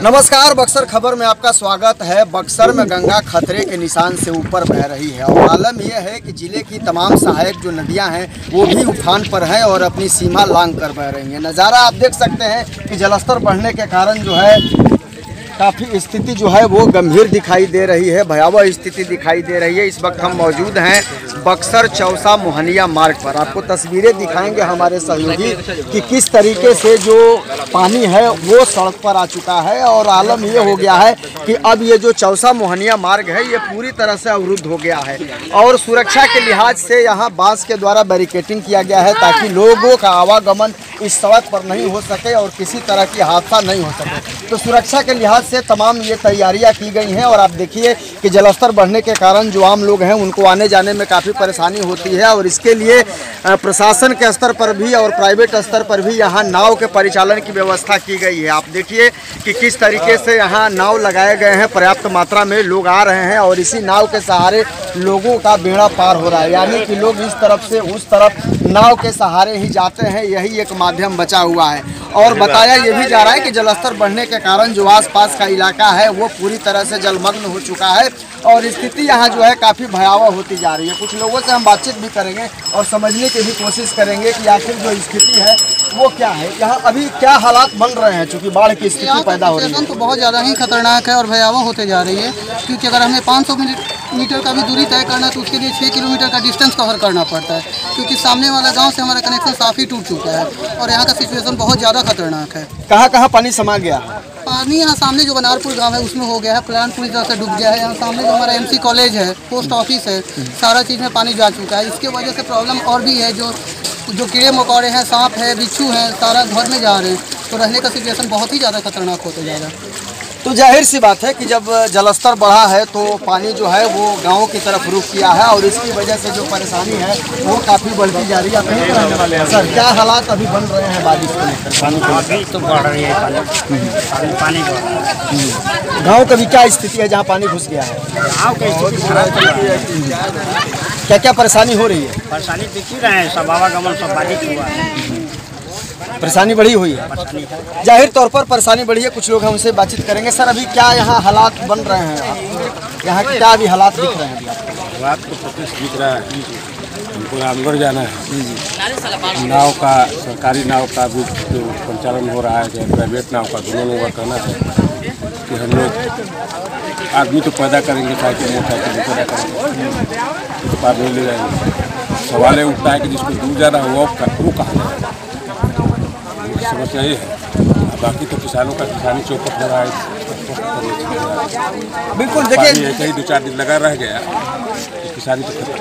नमस्कार, बक्सर खबर में आपका स्वागत है। बक्सर में गंगा खतरे के निशान से ऊपर बह रही है और आलम यह है कि जिले की तमाम सहायक जो नदियां हैं वो भी उफान पर हैं और अपनी सीमा लांघ कर बह रही हैं। नज़ारा आप देख सकते हैं कि जलस्तर बढ़ने के कारण जो है काफ़ी स्थिति जो है वो गंभीर दिखाई दे रही है, भयावह स्थिति दिखाई दे रही है। इस वक्त हम मौजूद हैं बक्सर चौसा मोहनिया मार्ग पर। आपको तस्वीरें दिखाएंगे हमारे सहयोगी कि किस तरीके से जो पानी है वो सड़क पर आ चुका है और आलम ये हो गया है कि अब ये जो चौसा मोहनिया मार्ग है ये पूरी तरह से अवरुद्ध हो गया है और सुरक्षा के लिहाज से यहाँ बांस के द्वारा बैरिकेटिंग किया गया है ताकि लोगों का आवागमन इस सड़क पर नहीं हो सके और किसी तरह की हादसा नहीं हो सके। तो सुरक्षा के लिहाज से तमाम ये तैयारियां की गई हैं और आप देखिए कि जलस्तर बढ़ने के कारण जो आम लोग हैं उनको आने जाने में काफ़ी परेशानी होती है और इसके लिए प्रशासन के स्तर पर भी और प्राइवेट स्तर पर भी यहाँ नाव के परिचालन की व्यवस्था की गई है। आप देखिए कि किस तरीके से यहाँ नाव लगाए गए हैं, पर्याप्त मात्रा में लोग आ रहे हैं और इसी नाव के सहारे लोगों का बेड़ा पार हो रहा है, यानी कि लोग इस तरफ से उस तरफ नाव के सहारे ही जाते हैं, यही एक माध्यम बचा हुआ है। और बताया ये भी जा रहा है कि जलस्तर बढ़ने के कारण जो आसपास का इलाका है वो पूरी तरह से जलमग्न हो चुका है और स्थिति यहाँ जो है काफ़ी भयावह होती जा रही है। कुछ लोगों से हम बातचीत भी करेंगे और समझने की भी कोशिश करेंगे कि आखिर जो स्थिति है वो क्या है, यहाँ अभी क्या हालात बन रहे हैं, चूँकि बाढ़ की स्थिति पैदा हो रही है। तो बहुत ज़्यादा ही खतरनाक है और भयावह होते जा रही है, क्योंकि अगर हमें 500 मीटर का भी दूरी तय करना है तो उसके लिए 6 किलोमीटर का डिस्टेंस कवर करना पड़ता है, क्योंकि सामने वाला गांव से हमारा कनेक्शन काफ़ी टूट चुका है और यहाँ का सिचुएशन बहुत ज़्यादा खतरनाक है। कहाँ कहाँ पानी समा गया है? पानी यहाँ सामने जो बनारपुर गांव है उसमें हो गया है, प्लान पूरी तरह से डूब गया है। यहाँ सामने जो हमारा MC कॉलेज है, पोस्ट ऑफिस है, सारा चीज़ में पानी जा चुका है। इसके वजह से प्रॉब्लम और भी है, जो कीड़े मकोड़े हैं, सांप है, बिच्छू हैं, सारा घर में जा रहे हैं, तो रहने का सिचुएशन बहुत ही ज़्यादा खतरनाक होते जा रहा है। तो जाहिर सी बात है कि जब जलस्तर बढ़ा है तो पानी जो है वो गाँव की तरफ रुख किया है और इसकी वजह से जो परेशानी है वो काफ़ी बढ़ती जा रही है। कहीं पर रहने वाले हैं सर, क्या हालात अभी बन रहे हैं बारिश को लेकर? अभी तो बढ़ रही है पानी गाँव का भी क्या स्थिति है जहाँ पानी घुस गया है? गाँव की स्थिति खराब चल रही है। क्या क्या परेशानी हो रही है? परेशानी दिख ही रहे हैं, सब आवागमन सब बाधित हुआ है। परेशानी बढ़ी हुई है, जाहिर तौर पर परेशानी बढ़ी है। कुछ लोग हमसे बातचीत करेंगे। सर, अभी क्या यहाँ हालात बन रहे हैं, यहाँ क्या अभी हालात दिख रहे हैं? हालात तो प्रतिष्ठ दिख रहा है, हमको रामगढ़ जाना है। नाव का, सरकारी नाव का भी जो संचालन हो रहा है, चाहे प्राइवेट नाव का, दोनों लोगों का कहना है कि हम लोग आदमी तो पैदा करेंगे, साइकिल मोटरसाइकिल पैदा करेंगे तो पार नहीं ले जाएंगे। सवाल ये उठता है कि जिसको दूर जाना है वो कहाँ है, समस्या ये है। बाकी तो किसानों का किसानी चौपट हो रहा है। बिल्कुल, देखिए कहीं 2-4 दिन लगा रह गया तो किसानी तो खत्म।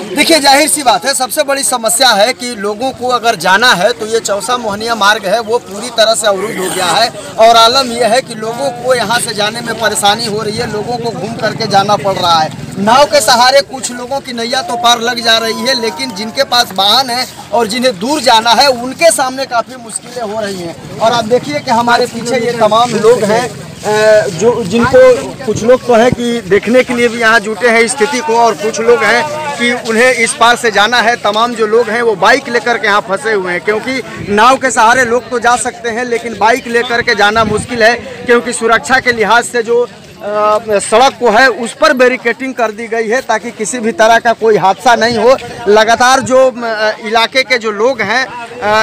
देखिए, जाहिर सी बात है, सबसे बड़ी समस्या है कि लोगों को अगर जाना है तो ये चौसा मोहनिया मार्ग है वो पूरी तरह से अवरुद्ध हो गया है और आलम यह है कि लोगों को यहाँ से जाने में परेशानी हो रही है, लोगों को घूम करके जाना पड़ रहा है। नाव के सहारे कुछ लोगों की नैया तो पार लग जा रही है, लेकिन जिनके पास वाहन है और जिन्हें दूर जाना है उनके सामने काफ़ी मुश्किलें हो रही हैं। और आप देखिए कि हमारे पीछे ये तमाम लोग हैं जो जिनको कुछ लोग तो हैं कि देखने के लिए भी यहाँ जुटे हैं स्थिति को, और कुछ लोग हैं कि उन्हें इस पार से जाना है। तमाम जो लोग हैं वो बाइक लेकर के यहाँ फंसे हुए हैं, क्योंकि नाव के सहारे लोग तो जा सकते हैं लेकिन बाइक लेकर के जाना मुश्किल है, क्योंकि सुरक्षा के लिहाज से जो सड़क को है उस पर बैरिकेटिंग कर दी गई है ताकि किसी भी तरह का कोई हादसा नहीं हो। लगातार जो इलाके के जो लोग हैं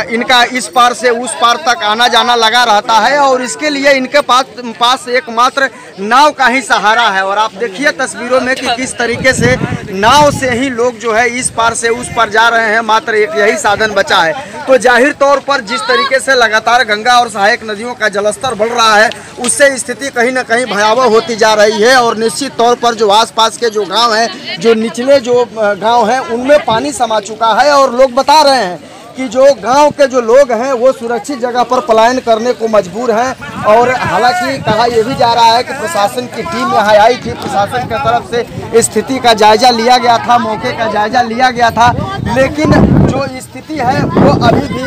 इनका इस पार से उस पार तक आना जाना लगा रहता है और इसके लिए इनके पास एकमात्र नाव का ही सहारा है। और आप देखिए तस्वीरों में कि किस तरीके से नाव से ही लोग जो है इस पार से उस पार जा रहे हैं, मात्र एक यही साधन बचा है। तो जाहिर तौर पर जिस तरीके से लगातार गंगा और सहायक नदियों का जलस्तर बढ़ रहा है उससे स्थिति कहीं ना कहीं भयावह होती जा रही है और निश्चित तौर पर जो आसपास के जो गांव हैं, जो निचले जो गांव हैं, उनमें पानी समा चुका है और लोग बता रहे हैं कि जो गांव के जो लोग हैं वो सुरक्षित जगह पर पलायन करने को मजबूर हैं। और हालांकि कहा यह भी जा रहा है कि प्रशासन की टीम यहाँ आई थी, प्रशासन की तरफ से स्थिति का जायजा लिया गया था, मौके का जायजा लिया गया था, लेकिन जो स्थिति है वो अभी भी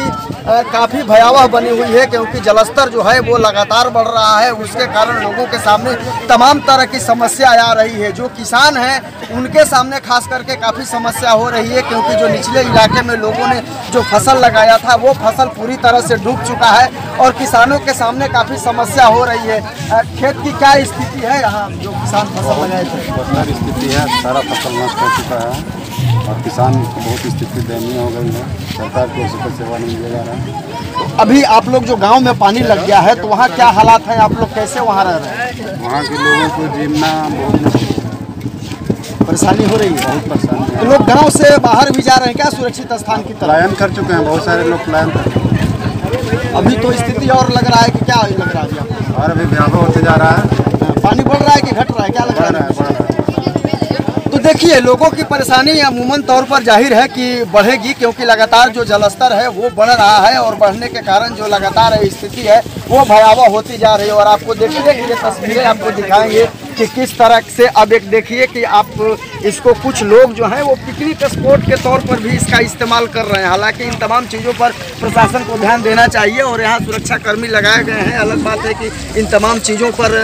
काफ़ी भयावह बनी हुई है, क्योंकि जलस्तर जो है वो लगातार बढ़ रहा है। उसके कारण लोगों के सामने तमाम तरह की समस्या आ रही है। जो किसान हैं उनके सामने खास करके काफ़ी समस्या हो रही है, क्योंकि जो निचले इलाके में लोगों ने जो फसल लगाया था वो फसल पूरी तरह से डूब चुका है और किसानों के सामने काफ़ी समस्या हो रही है। खेत की क्या स्थिति है यहाँ जो किसान फसल लगाए थे? बदतर स्थिति है, सारा फसल नष्ट हो चुका है और किसान की बहुत स्थिति दयनीय हो गई है। सरकार की ओर से सेवा नहीं दिया जा रहा है। अभी आप लोग जो गांव में पानी लग गया है तो वहाँ क्या हालात हैं? आप लोग कैसे वहाँ रह रहे हैं? वहाँ के लोगों को जीना बहुत परेशानी हो रही है, बहुत परेशानी तो है। लोग गांव से बाहर भी जा रहे हैं क्या सुरक्षित स्थान की तरफ? पलायन कर चुके हैं, बहुत सारे लोग पलायन कर चुके हैं। अभी तो स्थिति और लग रहा है कि क्या लग रहा है अभी? और अभी भयावह होते जा रहा है। पानी बढ़ रहा है कि घट रहा है, क्या लग रहा है? बढ़ रहा है। तो देखिए, लोगों की परेशानी अमूमन तौर पर जाहिर है कि बढ़ेगी, क्योंकि लगातार जो जलस्तर है वो बढ़ रहा है और बढ़ने के कारण जो लगातार स्थिति है वो भयावह होती जा रही है। और आपको देखिए कि ये तस्वीरें आपको दिखाएंगे कि किस तरह से, अब एक देखिए कि आप इसको कुछ लोग जो हैं वो पिकनिक स्पॉट के तौर पर भी इसका इस्तेमाल कर रहे हैं। हालांकि इन तमाम चीज़ों पर प्रशासन को ध्यान देना चाहिए और यहाँ सुरक्षा कर्मी लगाए गए हैं। अलग बात है कि इन तमाम चीज़ों पर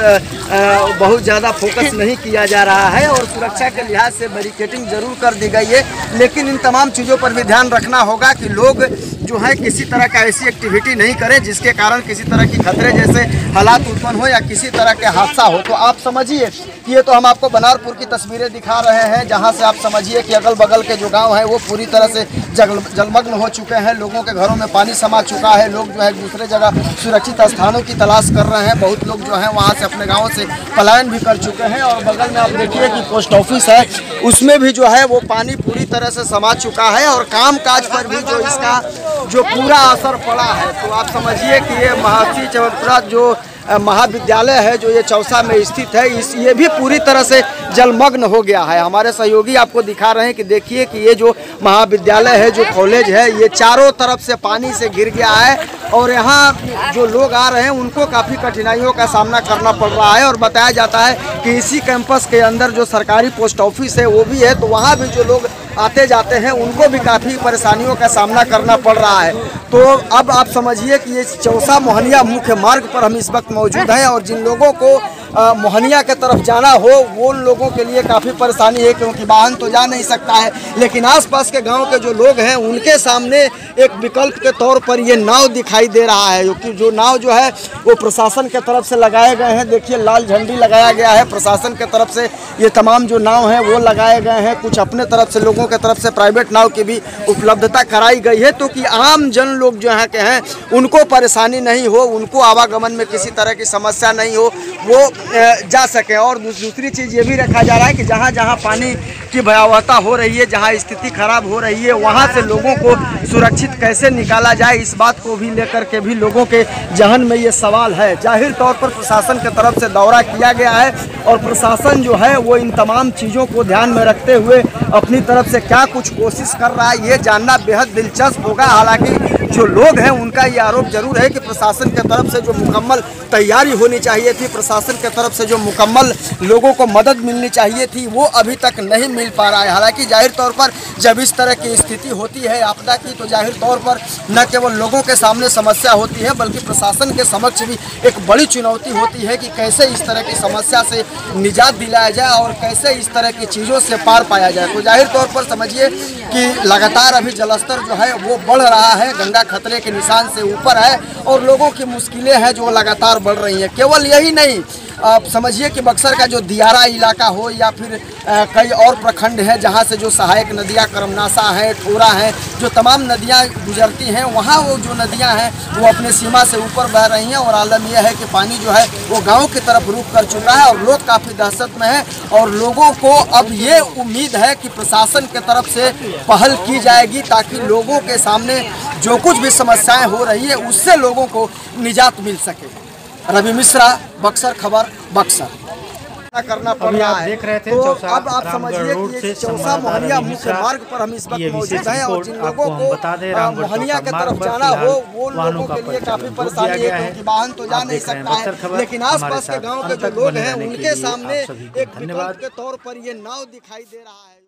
बहुत ज़्यादा फोकस नहीं किया जा रहा है और सुरक्षा के लिहाज से बैरिकेडिंग जरूर कर दी गई है, लेकिन इन तमाम चीज़ों पर भी ध्यान रखना होगा कि लोग जो है किसी तरह का ऐसी एक्टिविटी नहीं करें जिसके कारण किसी तरह की खतरे जैसे हालात उत्पन्न हो या किसी तरह के हादसा हो। तो आप समझिए कि ये तो हम आपको बनारपुर की तस्वीरें दिखा रहे हैं, जहां से आप समझिए कि अगल बगल के जो गांव हैं वो पूरी तरह से जलमग्न हो चुके हैं। लोगों के घरों में पानी समा चुका है। लोग जो है दूसरे जगह सुरक्षित स्थानों की तलाश कर रहे हैं। बहुत लोग जो हैं वहाँ से अपने गाँव से पलायन भी कर चुके हैं। और बगल में आप देखिए कि पोस्ट ऑफिस है, उसमें भी जो है वो पानी पूरी तरह से समा चुका है और काम काज पर भी जो इसका जो पूरा असर पड़ा है। तो आप समझिए कि ये महर्षि चौरपुरा जो महाविद्यालय है जो ये चौसा में स्थित है, ये भी पूरी तरह से जलमग्न हो गया है। हमारे सहयोगी आपको दिखा रहे हैं कि देखिए कि ये जो महाविद्यालय है, जो कॉलेज है, ये चारों तरफ से पानी से घिर गया है और यहाँ जो लोग आ रहे हैं उनको काफ़ी कठिनाइयों का सामना करना पड़ रहा है। और बताया जाता है कि इसी कैंपस के अंदर जो सरकारी पोस्ट ऑफिस है वो भी है, तो वहाँ भी जो लोग आते जाते हैं उनको भी काफ़ी परेशानियों का सामना करना पड़ रहा है। तो अब आप समझिए कि ये चौसा मोहनिया मुख्य मार्ग पर हम इस वक्त मौजूद हैं और जिन लोगों को मोहनिया के तरफ जाना हो वो लोगों के लिए काफ़ी परेशानी है, क्योंकि वाहन तो जा नहीं सकता है। लेकिन आसपास के गांव के जो लोग हैं उनके सामने एक विकल्प के तौर पर ये नाव दिखाई दे रहा है, क्योंकि जो नाव जो है वो प्रशासन के तरफ से लगाए गए हैं। देखिए लाल झंडी लगाया गया है प्रशासन के तरफ से, ये तमाम जो नाव हैं वो लगाए गए हैं। कुछ अपने तरफ से लोगों के तरफ से प्राइवेट नाव की भी उपलब्धता कराई गई है, तो कि आम जन लोग जो हैं के हैं उनको परेशानी नहीं हो, उनको आवागमन में किसी तरह की समस्या नहीं हो, वो जा सकें। और दूसरी चीज़ ये भी रखा जा रहा है कि जहाँ जहाँ पानी की भयावहता हो रही है, जहाँ स्थिति खराब हो रही है, वहाँ से लोगों को सुरक्षित कैसे निकाला जाए, इस बात को भी लेकर के भी लोगों के जहन में ये सवाल है। जाहिर तौर पर प्रशासन की तरफ से दौरा किया गया है और प्रशासन जो है वो इन तमाम चीज़ों को ध्यान में रखते हुए अपनी तरफ से क्या कुछ कोशिश कर रहा है ये जानना बेहद दिलचस्प होगा। हालांकि जो लोग हैं उनका ये आरोप जरूर है कि प्रशासन की तरफ से जो मुकम्मल तैयारी होनी चाहिए थी, प्रशासन की तरफ से जो मुकम्मल लोगों को मदद मिलनी चाहिए थी, वो अभी तक नहीं मिल पा रहा है। हालांकि जाहिर तौर पर जब इस तरह की स्थिति होती है आपदा की, तो जाहिर तौर पर न केवल लोगों के सामने समस्या होती है बल्कि प्रशासन के समक्ष भी एक बड़ी चुनौती होती है कि कैसे इस तरह की समस्या से निजात दिलाया जाए और कैसे इस तरह की चीज़ों से पार पाया जाए। तो जाहिर तौर पर समझिए कि लगातार अभी जलस्तर जो है वो बढ़ रहा है, गंगा खतरे के निशान से ऊपर है और लोगों की मुश्किलें हैं जो लगातार बढ़ रही हैं। केवल यही नहीं, आप समझिए कि बक्सर का जो दियारा इलाका हो या फिर कई और प्रखंड हैं जहां से जो सहायक नदियां करमनासा हैं, ठोरा हैं, जो तमाम नदियां गुजरती हैं, वहां वो जो नदियां हैं वो अपने सीमा से ऊपर बह रही हैं। और आलम यह है कि पानी जो है वो गाँव की तरफ रुख कर चुका है और लोग काफ़ी दहशत में हैं और लोगों को अब ये उम्मीद है कि प्रशासन की तरफ से पहल की जाएगी ताकि लोगों के सामने जो कुछ भी समस्याएं हो रही है उससे लोगों को निजात मिल सके। रवि मिश्रा, बक्सर खबर, बक्सर। करना पड़ अभी रहा आप है। देख रहे थे तो चौसा अब आप समझिए रामगढ़ कि रोड ये से चौसा संवाददाता मोहनिया रवि मुख्य मिश्रा मार्ग पर हम इस ये वक्त मौजूद विशेष हैं और रिपोर्ट जिन आपको लोगों हम को बता दें, रामगढ़ मोहनिया के चौसा तरफ मार्ग पर जाना हो फिलहाल वो वाहनों लोगों का के लिए परिचालन काफी रोक परेशानी दिया गया है, है। क्योंकि वाहन तो जा आप नहीं देख रहे हैं सकता बक्सर है। खबर। लेकिन हमारे आसपास के साथ गाँव के अंत जो तक लोग बने हैं रहने के उनके लिए सामने आप सभी को एक विकल्प धन्यवाद। के तौर पर ये नाव दिखाई दे रहा है।